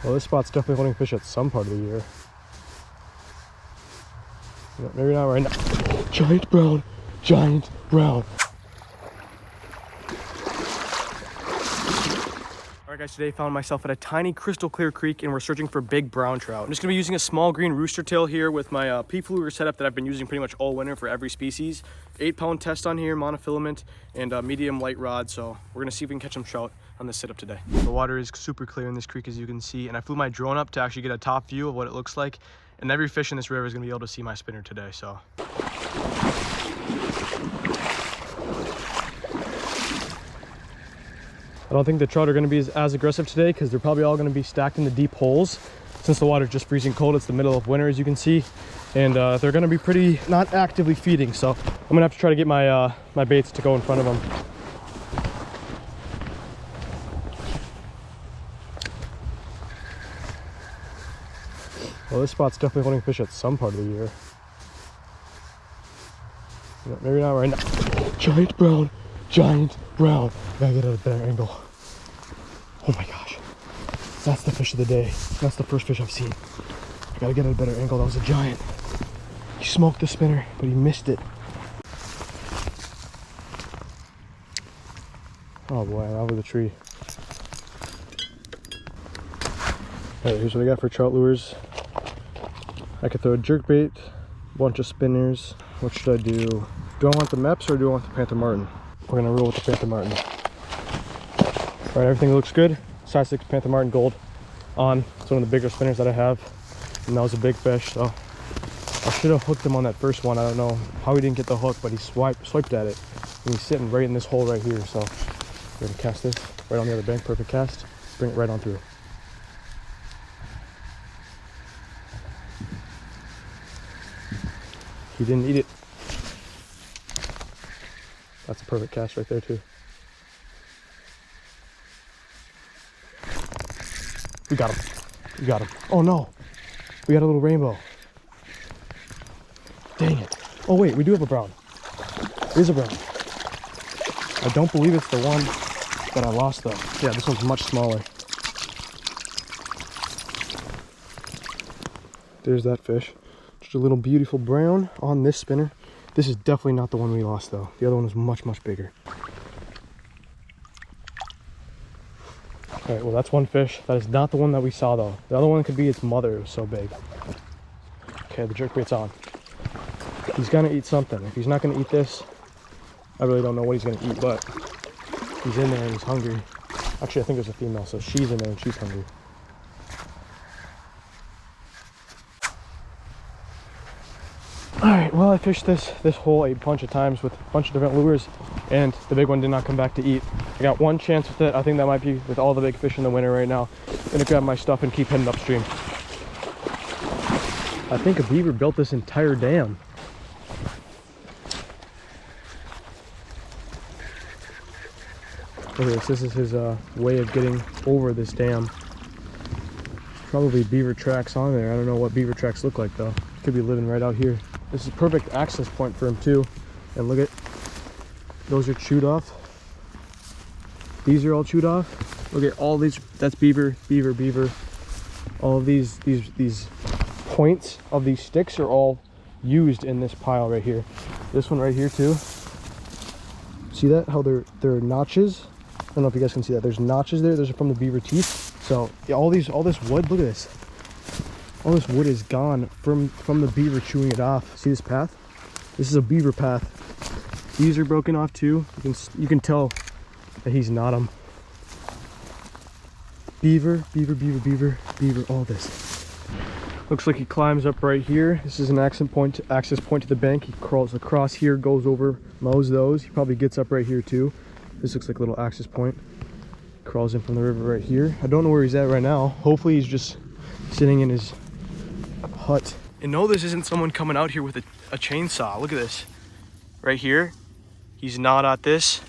Well, this spot's definitely holding fish at some part of the year. Maybe not right now. Giant brown, giant brown. Alright guys, today I found myself at a tiny crystal clear creek and we're searching for big brown trout. I'm just going to be using a small green rooster tail here with my peak lure setup that I've been using pretty much all winter for every species. 8-pound test on here, monofilament, and medium light rod, so we're going to see if we can catch some trout on this setup today. The water is super clear in this creek as you can see, and I flew my drone up to actually get a top view of what it looks like. And every fish in this river is going to be able to see my spinner today, so. I don't think the trout are going to be as aggressive today because they're probably all going to be stacked in the deep holes. Since the water's just freezing cold, it's the middle of winter as you can see. And they're going to be pretty not actively feeding, so I'm going to have to try to get my, my baits to go in front of them. Well, this spot's definitely holding fish at some part of the year. Maybe not right now. Giant brown, giant brown. Gotta get at a better angle. Oh my gosh. That's the fish of the day. That's the first fish I've seen. I gotta get at a better angle. That was a giant. He smoked the spinner, but he missed it. Oh boy, I'm over the tree. Alright, here's what I got for trout lures. I could throw a jerkbait, a bunch of spinners. What should I do? Do I want the Meps or do I want the Panther Martin? We're gonna roll with the Panther Martin. All right, everything looks good. Size 6 Panther Martin Gold on. It's one of the bigger spinners that I have. And that was a big fish, so I should have hooked him on that first one. I don't know how he didn't get the hook, but he swiped at it. And he's sitting right in this hole right here, so we're gonna cast this right on the other bank. Perfect cast. Bring it right on through. He didn't eat it. That's a perfect cast right there too. We got him. We got him. Oh no. We got a little rainbow. Dang it. Oh wait, we do have a brown. There's a brown. I don't believe it's the one that I lost though. Yeah, this one's much smaller. There's that fish. Just a little beautiful brown on this spinner. This is definitely not the one we lost though. The other one was much, much bigger. All right, well that's one fish. That is not the one that we saw though. The other one could be its mother, it was so big. Okay, the jerkbait's on. He's gonna eat something. If he's not gonna eat this, I really don't know what he's gonna eat, but he's in there and he's hungry. Actually, I think there's a female, so she's in there and she's hungry. Alright, well I fished this hole a bunch of times with a bunch of different lures and the big one did not come back to eat. I got one chance with it. I think that might be with all the big fish in the winter right now. I'm gonna grab my stuff and keep heading upstream. I think a beaver built this entire dam. Look at this, this is his way of getting over this dam. Probably beaver tracks on there. I don't know what beaver tracks look like though. Could be living right out here. This is a perfect access point for him too. And look at, those are chewed off. These are all chewed off. Look at all these, that's beaver, beaver, beaver. All of these points of these sticks are all used in this pile right here. This one right here too. See that? How there are notches? I don't know if you guys can see that. There's notches there. Those are from the beaver teeth. So yeah, all this wood, look at this. All this wood is gone from the beaver chewing it off. See this path? This is a beaver path. These are broken off too. You can tell that he's not them. Beaver, beaver, beaver, beaver, beaver, all this. Looks like he climbs up right here. This is an access point to the bank. He crawls across here, goes over, mows those. He probably gets up right here too. This looks like a little access point. Crawls in from the river right here. I don't know where he's at right now. Hopefully he's just sitting in his hut. And no, this isn't someone coming out here with a chainsaw. Look at this. Right here. He's not at this.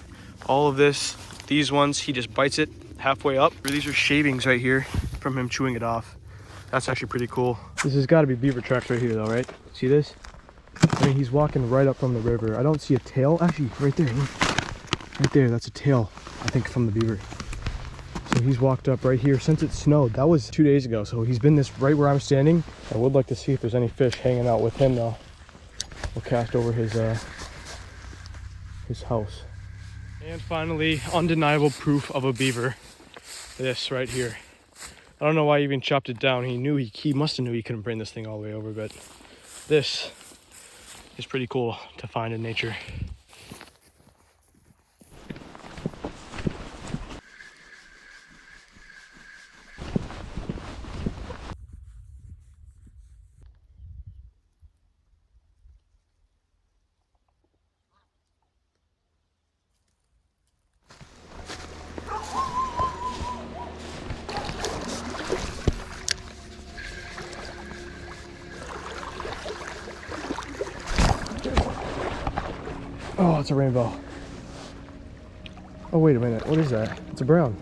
All of this, these ones, he just bites it halfway up. These are shavings right here from him chewing it off. That's actually pretty cool. This has got to be beaver tracks right here though, right? See this? I mean, he's walking right up from the river. I don't see a tail. Actually, right there. Look. Right there, that's a tail, I think, from the beaver. So So he's walked up right here since it snowed. That was 2 days ago. So he's been this right where I'm standing. I would like to see if there's any fish hanging out with him though. We'll cast over his house. And finally, undeniable proof of a beaver. This right here. I don't know why he even chopped it down. He must have knew he couldn't bring this thing all the way over, but this is pretty cool to find in nature. Oh, it's a rainbow. Oh, wait a minute. What is that? It's a brown.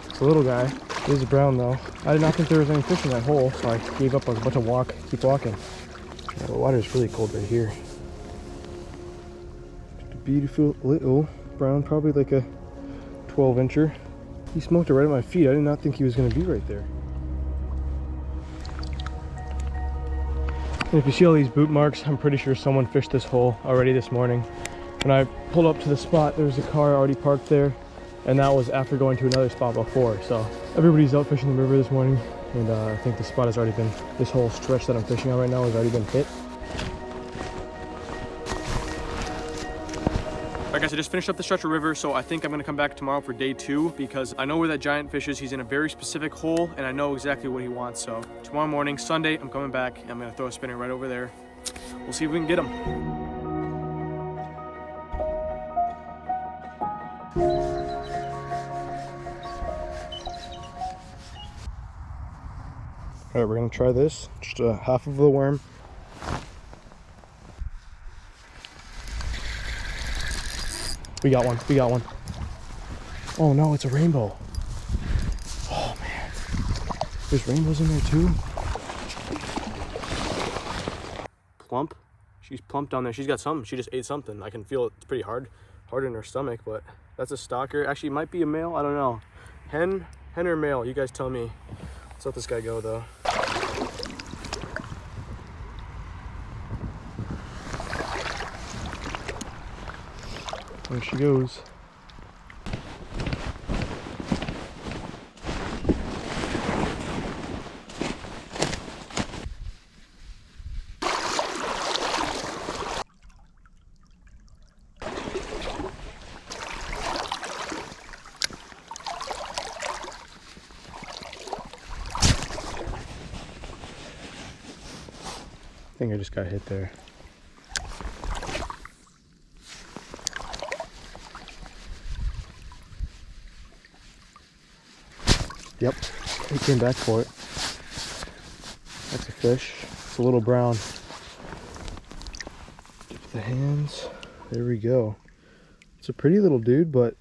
It's a little guy. It is a brown, though. I did not think there was any fish in that hole, so I gave up. I was about to keep walking. Yeah, the water is really cold right here. A beautiful little brown, probably like a 12-incher. He smoked it right at my feet. I did not think he was going to be right there. And if you see all these boot marks, I'm pretty sure someone fished this hole already this morning. When I pulled up to the spot, there was a car already parked there, and that was after going to another spot before. So everybody's out fishing the river this morning, and I think the spot has already been, this whole stretch that I'm fishing on right now has already been hit. Like I said, I just finished up the stretch of river, so I think I'm gonna come back tomorrow for day 2 because I know where that giant fish is. He's in a very specific hole, and I know exactly what he wants. So tomorrow morning, Sunday, I'm coming back, and I'm gonna throw a spinner right over there. We'll see if we can get him. All right, we're gonna try this. Just half of the worm. We got one, we got one. Oh no, it's a rainbow. Oh man, there's rainbows in there too. Plump, she's plump down there. She's got something, she just ate something. I can feel it's pretty hard in her stomach, but that's a stalker. Actually, it might be a male, I don't know. Hen or male, you guys tell me. Let's let this guy go though. There she goes. I think I just got hit there. Yep, he came back for it. That's a fish. It's a little brown. Dip the hands. There we go. It's a pretty little dude, but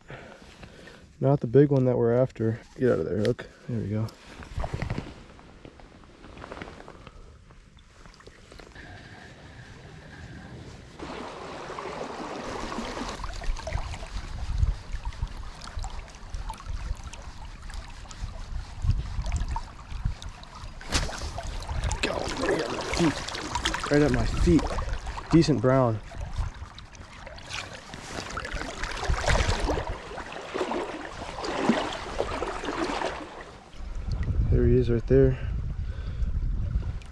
not the big one that we're after. Get out of there, hook. There we go. Right at my feet. Decent brown. There he is right there.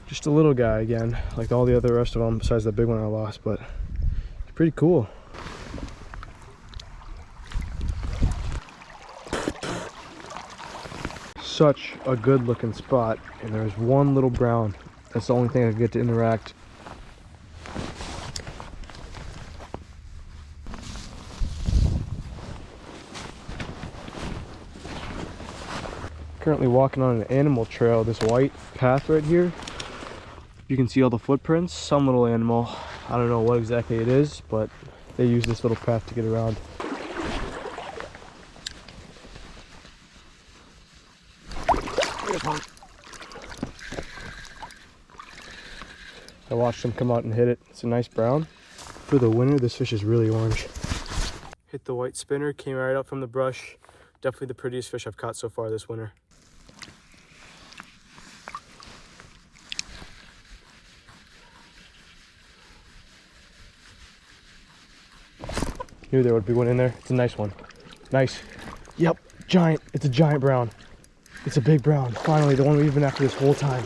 Just a little guy again, like all the other rest of them besides the big one I lost, but it's pretty cool. Such a good looking spot, and there's one little brown. That's the only thing I could get to interact. Currently walking on an animal trail, this white path right here. You can see all the footprints. Some little animal, I don't know what exactly it is, but they use this little path to get around. I watched him come out and hit it. It's a nice brown. For the winter, this fish is really orange. Hit the white spinner, came right up from the brush, definitely the prettiest fish I've caught so far this winter. Knew there would be one in there. It's a nice one. Nice. Yep, giant. It's a giant brown. It's a big brown. Finally, the one we've been after this whole time.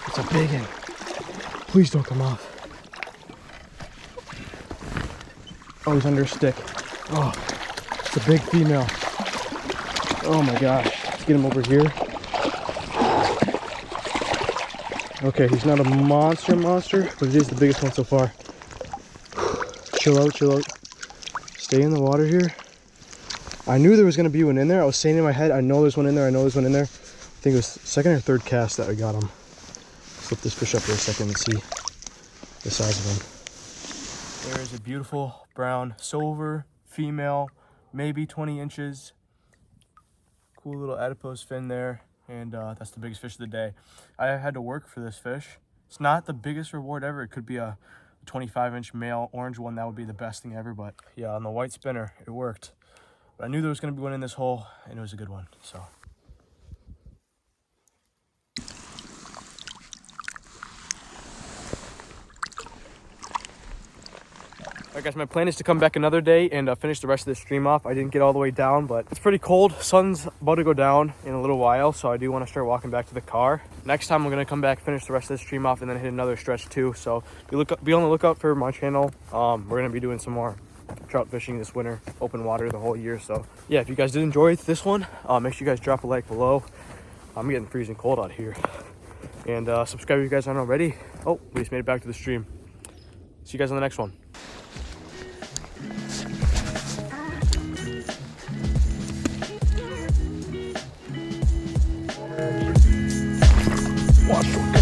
It's a biggin. Please don't come off. Oh, he's under a stick. Oh, it's a big female. Oh my gosh. Let's get him over here. Okay, he's not a monster, but it is the biggest one so far. Chill out, chill out. Stay in the water here. I knew there was going to be one in there. I was saying in my head, I know there's one in there, I know there's one in there. I think it was second or third cast that I got him. Flip this fish up for a second and see the size of him. There is a beautiful brown silver female, maybe 20 inches. Cool little adipose fin there, and that's the biggest fish of the day. I had to work for this fish. It's not the biggest reward ever. It could be a 25-inch male orange one. That would be the best thing ever, but yeah, on the white spinner, it worked. But I knew there was going to be one in this hole, and it was a good one, so. Alright guys, my plan is to come back another day and finish the rest of this stream off. I didn't get all the way down, but it's pretty cold. Sun's about to go down in a little while, so I do want to start walking back to the car. Next time I'm going to come back, finish the rest of this stream off, and then hit another stretch too. So be on the lookout for my channel. We're going to be doing some more trout fishing this winter, open water the whole year. So yeah, if you guys did enjoy this one, make sure you guys drop a like below. I'm getting freezing cold out here. And subscribe if you guys aren't already. Oh, we just made it back to the stream. See you guys on the next one. Watch